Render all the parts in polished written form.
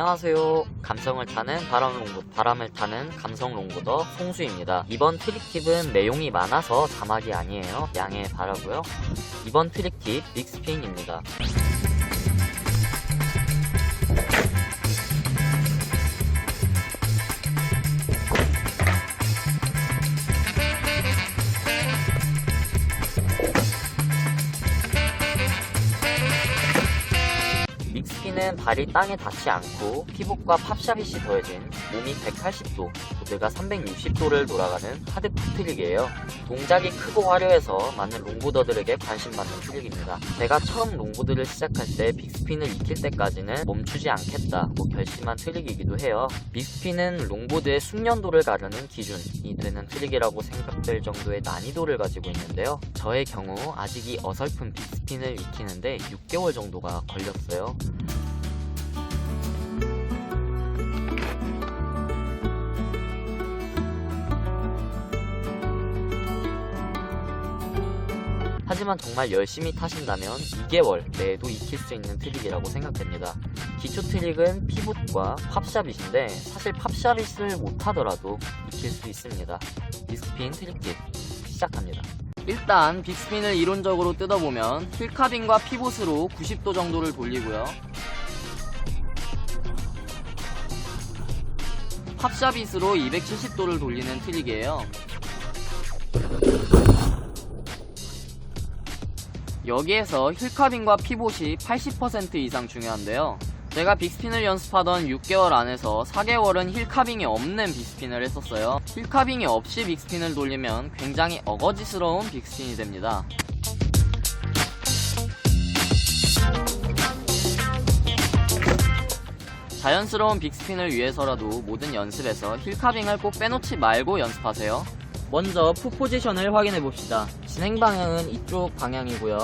안녕하세요. 감성을 타는 바람을 타는 감성 롱보더 송수입니다. 이번 트릭 팁은 내용이 많아서 자막이 아니에요. 양해 바라고요. 이번 트릭 팁 빅스핀입니다. 빅스핀은 발이 땅에 닿지 않고 피복과 팝샤빗이 더해진 몸이 180도, 보드가 360도를 돌아가는 하드풋 트릭이에요. 동작이 크고 화려해서 많은 롱보더들에게 관심받는 트릭입니다. 제가 처음 롱보드를 시작할 때 빅스핀을 익힐 때까지는 멈추지 않겠다고 결심한 트릭이기도 해요. 빅스핀은 롱보드의 숙련도를 가르는 기준이 되는 트릭이라고 생각될 정도의 난이도를 가지고 있는데요. 저의 경우 아직 이 어설픈 빅스핀을 익히는데 6개월 정도가 걸렸어요. 하지만 정말 열심히 타신다면 2개월 내에도 익힐 수 있는 트릭이라고 생각됩니다. 기초 트릭은 피봇과 팝샤빗인데 사실 팝샤빗을 못하더라도 익힐 수 있습니다. 빅스핀 트릭 팁 시작합니다. 일단 빅스핀을 이론적으로 뜯어보면 힐카빙과 피봇으로 90도 정도를 돌리고요. 팝샤빗으로 270도를 돌리는 트릭이에요. 여기에서 힐카빙과 피봇이 80% 이상 중요한데요. 제가 빅스핀을 연습하던 6개월 안에서 4개월은 힐카빙이 없는 빅스핀을 했었어요. 힐카빙이 없이 빅스핀을 돌리면 굉장히 어거지스러운 빅스핀이 됩니다. 자연스러운 빅스핀을 위해서라도 모든 연습에서 힐카빙을 꼭 빼놓지 말고 연습하세요. 먼저 풋 포지션을 확인해 봅시다. 진행 방향은 이쪽 방향이고요.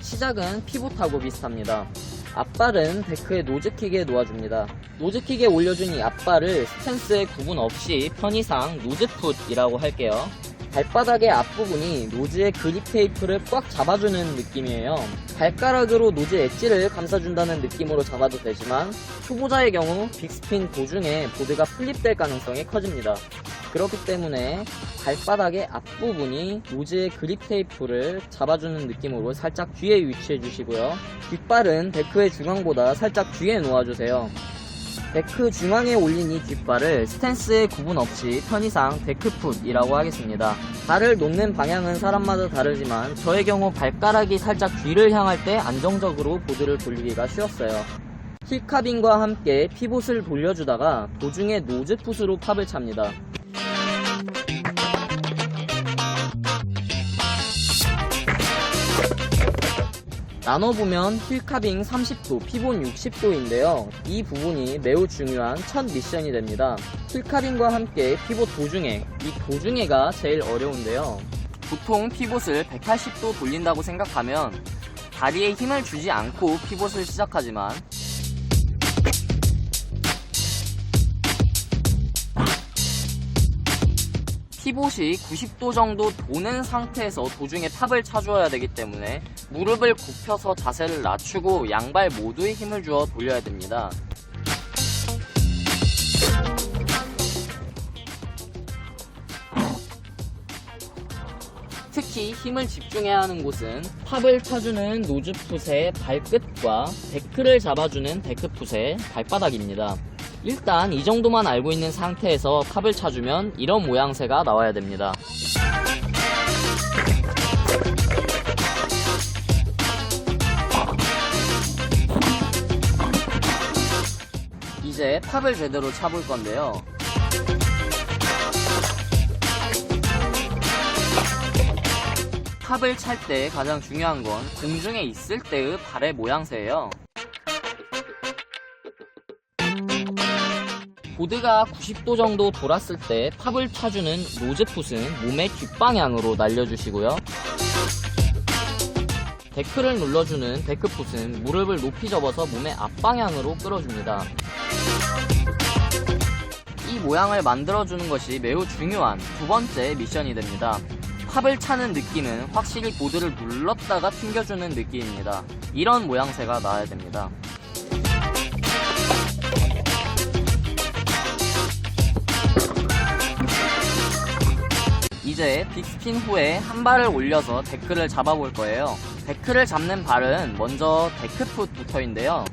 시작은 피봇하고 비슷합니다. 앞발은 데크의 노즈킥에 놓아줍니다. 노즈킥에 올려준 이 앞발을 스탠스에 구분 없이 편의상 노즈풋이라고 할게요. 발바닥의 앞부분이 노즈의 그립 테이프를 꽉 잡아주는 느낌이에요. 발가락으로 노즈 엣지를 감싸준다는 느낌으로 잡아도 되지만 초보자의 경우 빅스핀 도중에 보드가 플립될 가능성이 커집니다. 그렇기 때문에 발바닥의 앞부분이 노즈의 그립 테이프를 잡아주는 느낌으로 살짝 뒤에 위치해 주시고요. 뒷발은 데크의 중앙보다 살짝 뒤에 놓아주세요. 데크 중앙에 올린 이 뒷발을 스탠스에 구분 없이 편의상 데크풋이라고 하겠습니다. 발을 놓는 방향은 사람마다 다르지만 저의 경우 발가락이 살짝 뒤를 향할 때 안정적으로 보드를 돌리기가 쉬웠어요. 힐카빙과 함께 피봇을 돌려주다가 도중에 노즈풋으로 팝을 찹니다. 나눠보면 힐카빙 30도, 피봇 60도인데요. 이 부분이 매우 중요한 첫 미션이 됩니다. 힐카빙과 함께 피봇 도중에, 이 도중에가 제일 어려운데요. 보통 피봇을 180도 돌린다고 생각하면 다리에 힘을 주지 않고 피봇을 시작하지만 피봇이 90도 정도 도는 상태에서 도중에 팝을 차줘야 되기 때문에 무릎을 굽혀서 자세를 낮추고 양발 모두에 힘을 주어 돌려야 됩니다. 특히 힘을 집중해야 하는 곳은 팝을 차주는 노즈풋의 발끝과 데크를 잡아주는 데크풋의 발바닥입니다. 일단 이 정도만 알고 있는 상태에서 팝을 차주면 이런 모양새가 나와야 됩니다. 이제 팝을 제대로 차볼 건데요. 팝을 찰 때 가장 중요한 건 공중에 있을 때의 발의 모양새예요. 보드가 90도 정도 돌았을 때 팝을 차주는 노즈풋은 몸의 뒷방향으로 날려주시고요. 데크를 눌러주는 데크풋은 무릎을 높이 접어서 몸의 앞방향으로 끌어줍니다. 이 모양을 만들어주는 것이 매우 중요한 두 번째 미션이 됩니다. 팝을 차는 느낌은 확실히 보드를 눌렀다가 튕겨주는 느낌입니다. 이런 모양새가 나와야 됩니다. 이제 빅스핀 후에 한 발을 올려서 데크를 잡아볼 거예요. 데크를 잡는 발은 먼저 데크풋부터인데요.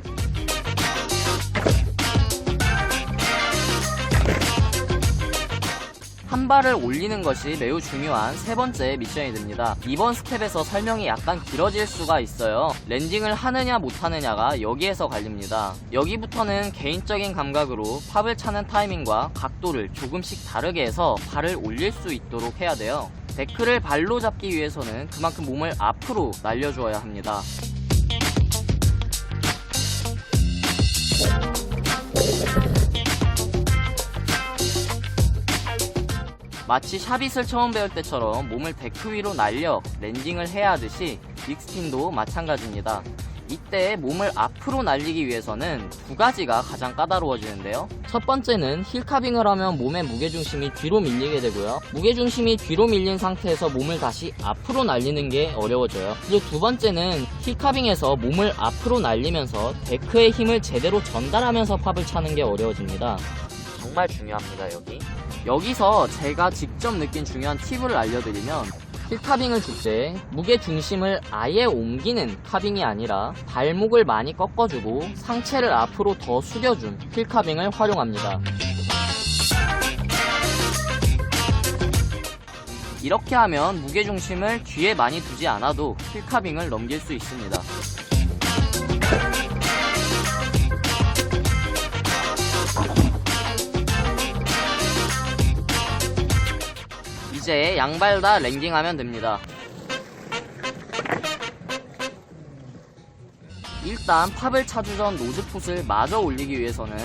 한 발을 올리는 것이 매우 중요한 세 번째 미션이 됩니다. 이번 스텝에서 설명이 약간 길어질 수가 있어요. 랜딩을 하느냐 못하느냐가 여기에서 갈립니다. 여기부터는 개인적인 감각으로 팝을 차는 타이밍과 각도를 조금씩 다르게 해서 발을 올릴 수 있도록 해야 돼요. 데크를 발로 잡기 위해서는 그만큼 몸을 앞으로 날려주어야 합니다. 마치 샤빗을 처음 배울 때처럼 몸을 데크 위로 날려 랜딩을 해야 하듯이 빅스핀도 마찬가지입니다. 이때 몸을 앞으로 날리기 위해서는 두 가지가 가장 까다로워지는데요. 첫 번째는 힐카빙을 하면 몸의 무게중심이 뒤로 밀리게 되고요. 무게중심이 뒤로 밀린 상태에서 몸을 다시 앞으로 날리는 게 어려워져요. 그리고 두 번째는 힐카빙에서 몸을 앞으로 날리면서 데크의 힘을 제대로 전달하면서 팝을 차는 게 어려워집니다. 정말 중요합니다. 여기서 제가 직접 느낀 중요한 팁을 알려드리면, 힐카빙을 줄 때 무게 중심을 아예 옮기는 카빙이 아니라 발목을 많이 꺾어주고 상체를 앞으로 더 숙여준 힐카빙을 활용합니다. 이렇게 하면 무게 중심을 뒤에 많이 두지 않아도 힐카빙을 넘길 수 있습니다. 이제 양발 다 랜딩하면 됩니다. 일단 팝을 차주 전 노즈풋을 마저 올리기 위해서는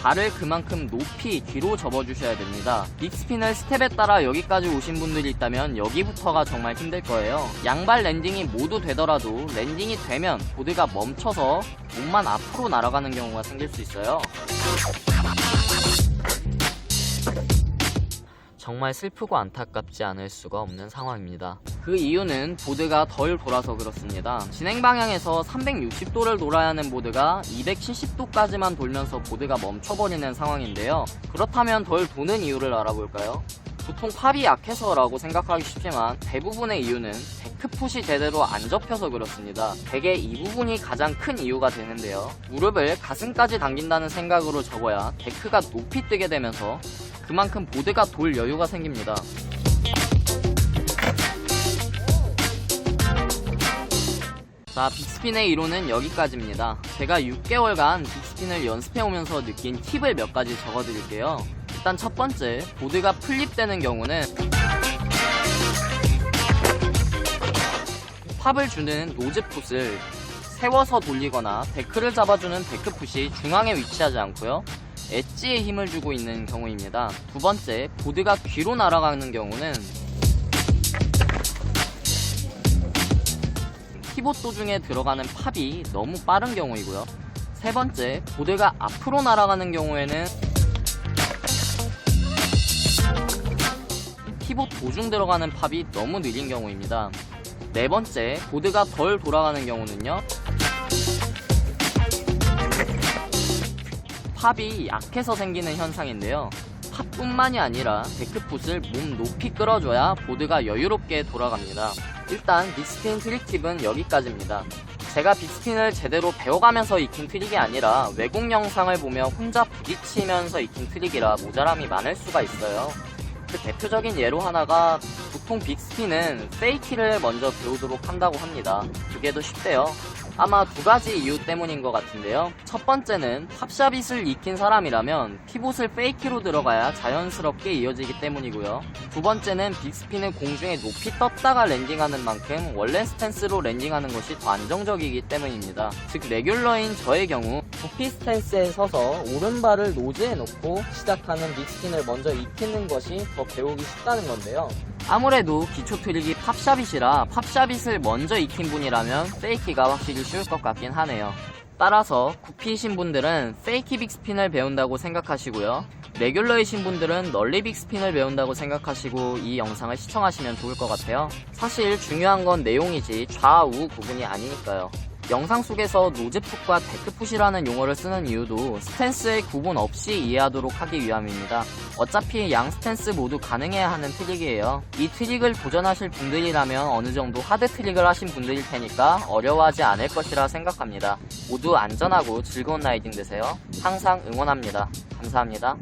발을 그만큼 높이 뒤로 접어주셔야 됩니다. 빅스핀을 스텝에 따라 여기까지 오신 분들이 있다면 여기부터가 정말 힘들 거예요. 양발 랜딩이 모두 되더라도 랜딩이 되면 보드가 멈춰서 몸만 앞으로 날아가는 경우가 생길 수 있어요. 정말 슬프고 안타깝지 않을 수가 없는 상황입니다. 그 이유는 보드가 덜 돌아서 그렇습니다. 진행 방향에서 360도를 돌아야 하는 보드가 270도까지만 돌면서 보드가 멈춰버리는 상황인데요. 그렇다면 덜 도는 이유를 알아볼까요? 보통 팝이 약해서라고 생각하기 쉽지만 대부분의 이유는 데크풋이 제대로 안 접혀서 그렇습니다. 대개 이 부분이 가장 큰 이유가 되는데요. 무릎을 가슴까지 당긴다는 생각으로 접어야 데크가 높이 뜨게 되면서 그만큼 보드가 돌 여유가 생깁니다. 자, 빅스핀의 이론은 여기까지입니다. 제가 6개월간 빅스핀을 연습해오면서 느낀 팁을 몇 가지 적어드릴게요. 일단 첫 번째, 보드가 플립되는 경우는 팝을 주는 노즈풋을 세워서 돌리거나 데크를 잡아주는 데크풋이 중앙에 위치하지 않고요. 엣지에 힘을 주고 있는 경우입니다. 두 번째, 보드가 뒤로 날아가는 경우는 키보드 도중에 들어가는 팝이 너무 빠른 경우이고요. 세 번째, 보드가 앞으로 날아가는 경우에는 키보드 도중 들어가는 팝이 너무 느린 경우입니다. 네 번째, 보드가 덜 돌아가는 경우는요. 팝이 약해서 생기는 현상인데요. 팝뿐만이 아니라 데크풋을 몸 높이 끌어줘야 보드가 여유롭게 돌아갑니다. 일단 빅스핀 트릭 팁은 여기까지입니다. 제가 빅스핀을 제대로 배워가면서 익힌 트릭이 아니라 외국 영상을 보며 혼자 부딪히면서 익힌 트릭이라 모자람이 많을 수가 있어요. 그 대표적인 예로 하나가 보통 빅스핀은 페이키를 먼저 배우도록 한다고 합니다. 그게 더 쉽대요. 아마 두 가지 이유 때문인 것 같은데요. 첫 번째는 팝샤빗을 익힌 사람이라면 피봇을 페이키로 들어가야 자연스럽게 이어지기 때문이고요. 두 번째는 빅스핀을 공중에 높이 떴다가 랜딩하는 만큼 원래 스탠스로 랜딩하는 것이 더 안정적이기 때문입니다. 즉 레귤러인 저의 경우 부피 스탠스에 서서 오른발을 노즈에 놓고 시작하는 빅스핀을 먼저 익히는 것이 더 배우기 쉽다는 건데요. 아무래도 기초 트릭이 팝샤빗이라 팝샤빗을 먼저 익힌 분이라면 페이키가 확실히 쉬울 것 같긴 하네요. 따라서 구피이신 분들은 페이키 빅스핀을 배운다고 생각하시고요. 레귤러이신 분들은 널리 빅스핀을 배운다고 생각하시고 이 영상을 시청하시면 좋을 것 같아요. 사실 중요한 건 내용이지 좌우 구분이 아니니까요. 영상 속에서 노즈풋과 데크풋이라는 용어를 쓰는 이유도 스탠스의 구분 없이 이해하도록 하기 위함입니다. 어차피 양 스탠스 모두 가능해야 하는 트릭이에요. 이 트릭을 도전하실 분들이라면 어느 정도 하드 트릭을 하신 분들일 테니까 어려워하지 않을 것이라 생각합니다. 모두 안전하고 즐거운 라이딩 되세요. 항상 응원합니다. 감사합니다.